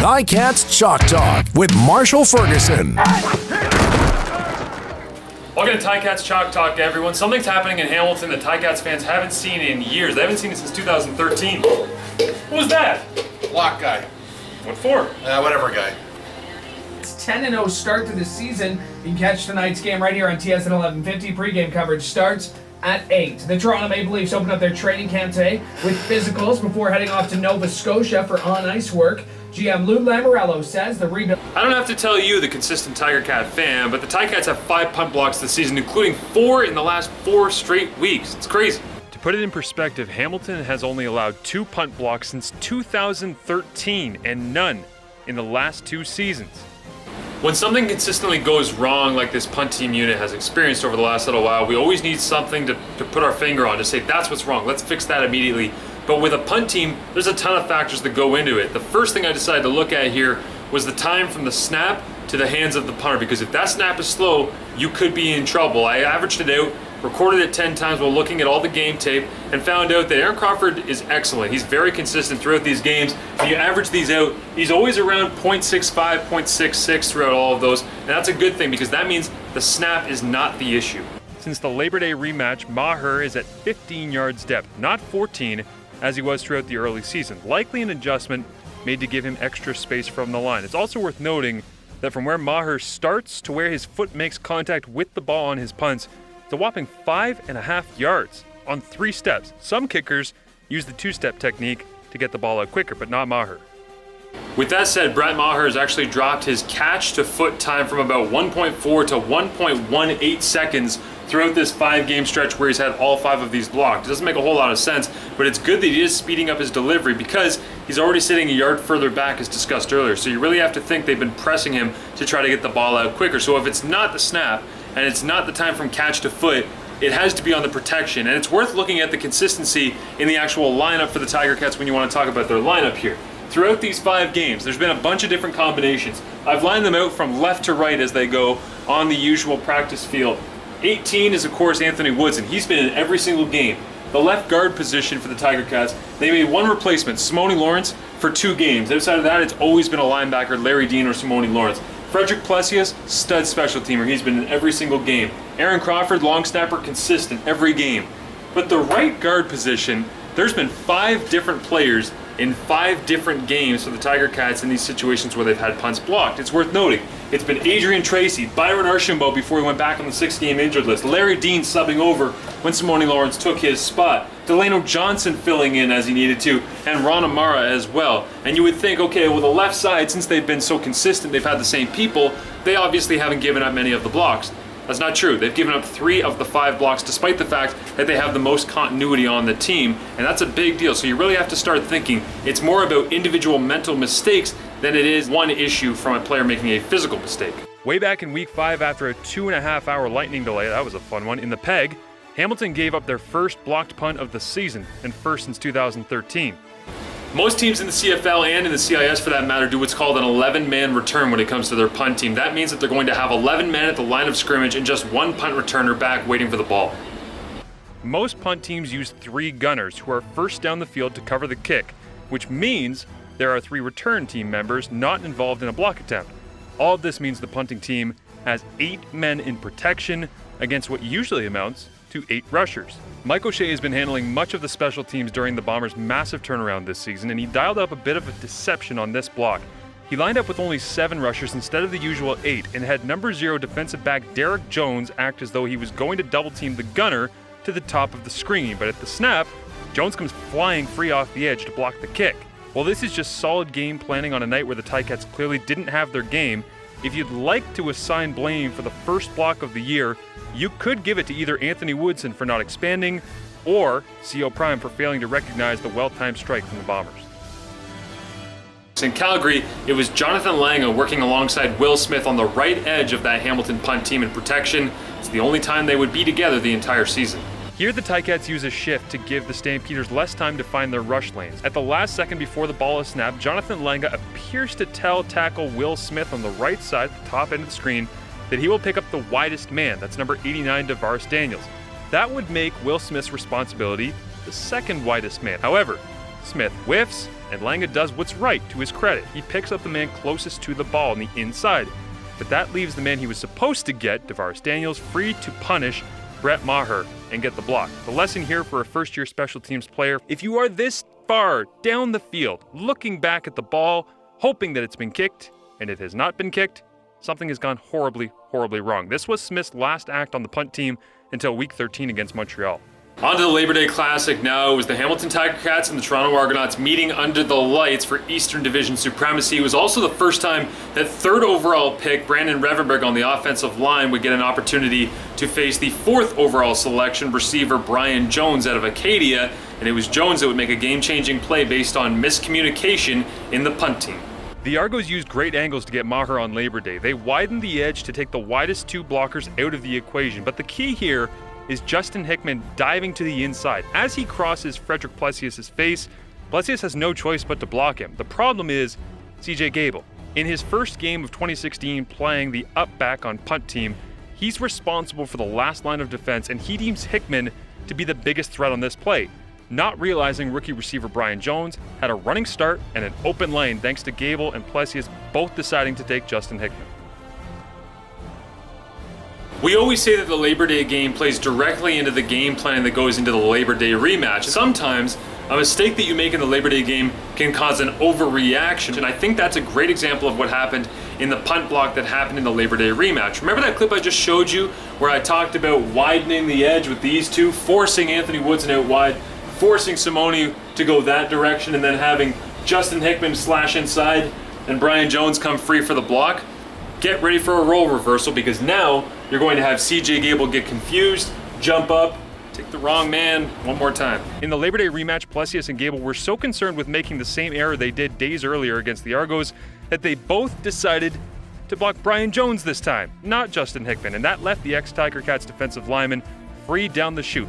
Ticats Chalk Talk with Marshall Ferguson. Welcome to Ticats Chalk Talk, everyone. Something's happening in Hamilton that Ticats fans haven't seen in years. They haven't seen it since 2013. What was that? Block guy. What for? Whatever guy. It's 10-0 start to the season. You can catch tonight's game right here on TS at 11:50. Pre-game coverage starts at 8. The Toronto Maple Leafs open up their training camp today with physicals before heading off to Nova Scotia for on-ice work. GM Lou Lamoriello says the rebuild... I don't have to tell you, the consistent Tiger Cat fan, but the Ticats have 5 punt blocks this season, including 4 in the last 4 straight weeks. It's crazy. To put it in perspective, Hamilton has only allowed 2 punt blocks since 2013 and none in the last 2 seasons. When something consistently goes wrong like this punt team unit has experienced over the last little while, we always need something to put our finger on, to say that's what's wrong, let's fix that immediately. But with a punt team, there's a ton of factors that go into it. The first thing I decided to look at here was the time from the snap to the hands of the punter, because if that snap is slow, you could be in trouble. I averaged it out, recorded it 10 times while looking at all the game tape, and found out that Aaron Crawford is excellent. He's very consistent throughout these games. If you average these out, he's always around 0.65, 0.66 throughout all of those, and that's a good thing because that means the snap is not the issue. Since the Labor Day rematch, Maher is at 15 yards depth, not 14, as he was throughout the early season. Likely an adjustment made to give him extra space from the line. It's also worth noting that from where Maher starts to where his foot makes contact with the ball on his punts, it's a whopping 5.5 yards on 3 steps. Some kickers use the 2-step technique to get the ball out quicker, but not Maher. With that said, Brett Maher has actually dropped his catch to foot time from about 1.4 to 1.18 seconds throughout this 5-game stretch where he's had all 5 of these blocked. It doesn't make a whole lot of sense, but it's good that he is speeding up his delivery because he's already sitting a yard further back as discussed earlier. So you really have to think they've been pressing him to try to get the ball out quicker. So if it's not the snap and it's not the time from catch to foot, it has to be on the protection. And it's worth looking at the consistency in the actual lineup for the Tiger Cats when you want to talk about their lineup here. Throughout these 5 games, there's been a bunch of different combinations. I've lined them out from left to right as they go on the usual practice field. 18 is, of course, Anthony Woodson. He's been in every single game. The left guard position for the Tiger Cats, they made 1 replacement, Simone Lawrence, for 2 games. Outside of that, it's always been a linebacker, Larry Dean or Simone Lawrence. Frederick Plessius, stud special teamer. He's been in every single game. Aaron Crawford, long snapper, consistent every game. But the right guard position, there's been 5 different players in 5 different games for the Tiger Cats in these situations where they've had punts blocked. It's worth noting, it's been Adrian Tracy, Byron Archambault before he went back on the 6-game injured list, Larry Dean subbing over when Simone Lawrence took his spot, Delano Johnson filling in as he needed to, and Ron Amara as well. And you would think, okay, well, the left side, since they've been so consistent, they've had the same people, they obviously haven't given up many of the blocks. That's not true. They've given up 3 of the 5 blocks despite the fact that they have the most continuity on the team, and that's a big deal. So you really have to start thinking it's more about individual mental mistakes than it is one issue from a player making a physical mistake. Way back in week 5, after a 2.5-hour lightning delay, that was a fun one, in the Peg, Hamilton gave up their first blocked punt of the season, and first since 2013. Most teams in the CFL and in the CIS, for that matter, do what's called an 11-man return when it comes to their punt team. That means that they're going to have 11 men at the line of scrimmage and just 1 punt returner back waiting for the ball. Most punt teams use 3 gunners who are first down the field to cover the kick, which means there are 3 return team members not involved in a block attempt. All of this means the punting team has 8 men in protection against what usually amounts to 8 rushers. Mike O'Shea has been handling much of the special teams during the Bombers' massive turnaround this season, and he dialed up a bit of a deception on this block. He lined up with only 7 rushers instead of the usual 8, and had number 0 defensive back Derek Jones act as though he was going to double team the gunner to the top of the screen, but at the snap, Jones comes flying free off the edge to block the kick. While this is just solid game planning on a night where the Ticats clearly didn't have their game, if you'd like to assign blame for the first block of the year, you could give it to either Anthony Woodson for not expanding or CO Prime for failing to recognize the well-timed strike from the Bombers. In Calgary, it was Jonathan Langa working alongside Will Smith on the right edge of that Hamilton punt team in protection. It's the only time they would be together the entire season. Here the Ticats use a shift to give the Stampeders less time to find their rush lanes. At the last second before the ball is snapped, Jonathan Langa appears to tell tackle Will Smith on the right side at the top end of the screen that he will pick up the widest man, that's number 89 DeVaris Daniels. That would make Will Smith's responsibility the second widest man. However, Smith whiffs, and Langa does what's right to his credit. He picks up the man closest to the ball on the inside. But that leaves the man he was supposed to get, Devaris Daniels, free to punish Brett Maher and get the block. The lesson here for a first-year special teams player: if you are this far down the field, looking back at the ball, hoping that it's been kicked, and it has not been kicked, something has gone horribly, horribly wrong. This was Smith's last act on the punt team until Week 13 against Montreal. On to the Labor Day Classic now. It was the Hamilton Ticats and the Toronto Argonauts meeting under the lights for Eastern Division supremacy. It was also the first time that third overall pick Brandon Revenberg on the offensive line would get an opportunity to face the fourth overall selection receiver Brian Jones out of Acadia, and it was Jones that would make a game-changing play based on miscommunication in the punt team. The Argos used great angles to get Maher on Labor Day. They widened the edge to take the widest two blockers out of the equation, but the key here is Justin Hickman diving to the inside. As he crosses Frederick Plessius' face, Plessius has no choice but to block him. The problem is CJ Gable. In his first game of 2016 playing the up back on punt team, he's responsible for the last line of defense, and he deems Hickman to be the biggest threat on this play, not realizing rookie receiver Brian Jones had a running start and an open lane thanks to Gable and Plessius both deciding to take Justin Hickman. We always say that the Labor Day game plays directly into the game plan that goes into the Labor Day rematch. Sometimes a mistake that you make in the Labor Day game can cause an overreaction, and I think that's a great example of what happened in the punt block that happened in the Labor Day rematch. Remember that clip I just showed you where I talked about widening the edge with these two, forcing Anthony Woodson out wide, forcing Simone to go that direction, and then having Justin Hickman slash inside and Brian Jones come free for the block? Get ready for a role reversal, because now you're going to have CJ Gable get confused, jump up, take the wrong man one more time. In the Labor Day rematch, Plessius and Gable were so concerned with making the same error they did days earlier against the Argos that they both decided to block Brian Jones this time, not Justin Hickman, and that left the ex-Tiger Cats defensive lineman free down the chute.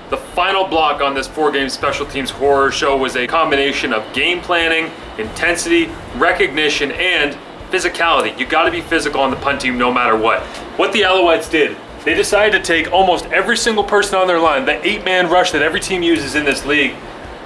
The final block on this 4-game special teams horror show was a combination of game planning, intensity, recognition, and physicality. You got to be physical on the punt team no matter what. What the Alouettes did, they decided to take almost every single person on their line, the 8-man rush that every team uses in this league,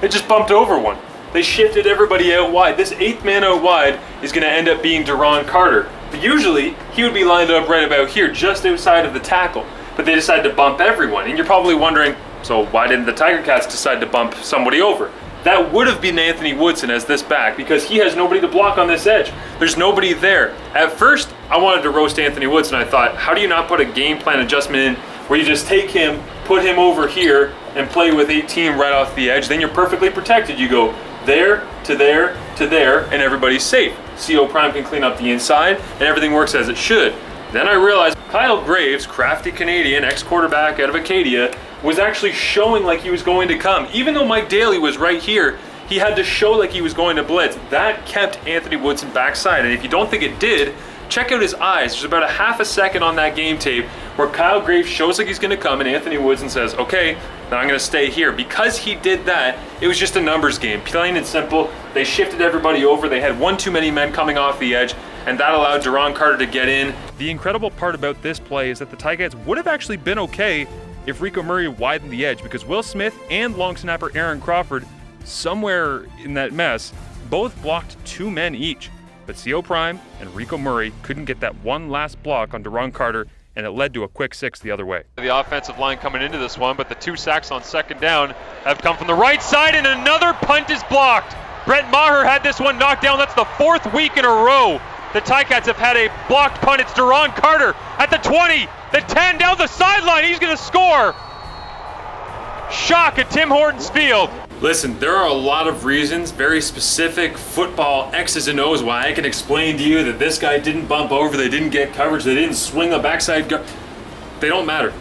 they just bumped over one. They shifted everybody out wide. This 8th man out wide is going to end up being Deron Carter. But usually, he would be lined up right about here, just outside of the tackle. But they decided to bump everyone. And you're probably wondering, so why didn't the Tiger Cats decide to bump somebody over? That would have been Anthony Woodson as this back, because he has nobody to block on this edge. There's nobody there. At first, I wanted to roast Anthony Woodson. I thought, how do you not put a game plan adjustment in where you just take him, put him over here, and play with 18 right off the edge? Then you're perfectly protected. You go there, to there, to there, and everybody's safe. CO Prime can clean up the inside, and everything works as it should. Then I realized Kyle Graves, crafty Canadian, ex-quarterback out of Acadia, was actually showing like he was going to come. Even though Mike Daly was right here, he had to show like he was going to blitz. That kept Anthony Woodson backside, and if you don't think it did, check out his eyes. There's about a half a second on that game tape where Kyle Graves shows like he's going to come, and Anthony Woodson says, okay, then I'm going to stay here. Because he did that, it was just a numbers game, plain and simple. They shifted everybody over. They had one too many men coming off the edge, and that allowed Deron Carter to get in. The incredible part about this play is that the Ticats would have actually been okay if Rico Murray widened the edge, because Will Smith and long snapper Aaron Crawford, somewhere in that mess, both blocked 2 men each. But CO Prime and Rico Murray couldn't get that one last block on Deron Carter, and it led to a quick 6 the other way. The offensive line coming into this one, but the 2 sacks on second down have come from the right side, and another punt is blocked. Brett Maher had this one knocked down. That's the 4th week in a row the Ticats have had a blocked punt. It's Deron Carter at the 20, the 10, down the sideline. He's going to score. Shock at Tim Hortons Field. Listen, there are a lot of reasons, very specific football X's and O's, why I can explain to you that this guy didn't bump over, they didn't get coverage, they didn't swing a backside They don't matter.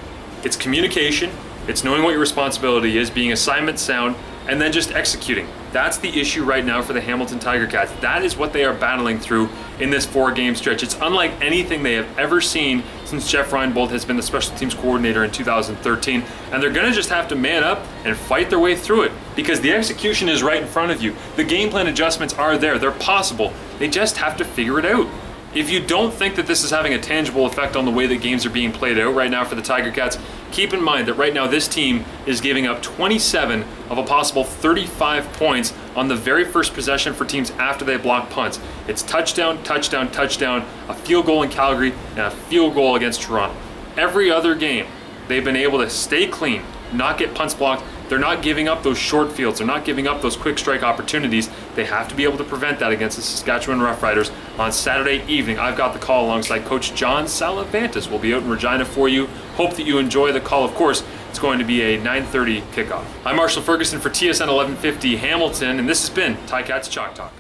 It's communication, it's knowing what your responsibility is, being assignment sound, and then just executing. That's the issue right now for the Hamilton Tiger Cats. That is what they are battling through in this 4-game stretch. It's unlike anything they have ever seen since Jeff Reinbold has been the special teams coordinator in 2013. And they're gonna just have to man up and fight their way through it, because the execution is right in front of you. The game plan adjustments are there, they're possible. They just have to figure it out. If you don't think that this is having a tangible effect on the way that games are being played out right now for the Tiger Cats, Keep in mind that right now this team is giving up 27 of a possible 35 points on the very first possession for teams after they block punts. It's touchdown, touchdown, touchdown, a field goal in Calgary, and a field goal against Toronto. Every other game, they've been able to stay clean, not get punts blocked. They're not giving up those short fields. They're not giving up those quick strike opportunities. They have to be able to prevent that against the Saskatchewan Roughriders on Saturday evening. I've got the call alongside Coach John Salavantis. We'll be out in Regina for you. Hope that you enjoy the call. Of course, it's going to be a 9:30 kickoff. I'm Marshall Ferguson for TSN 1150 Hamilton, and this has been Ticats Chalk Talk.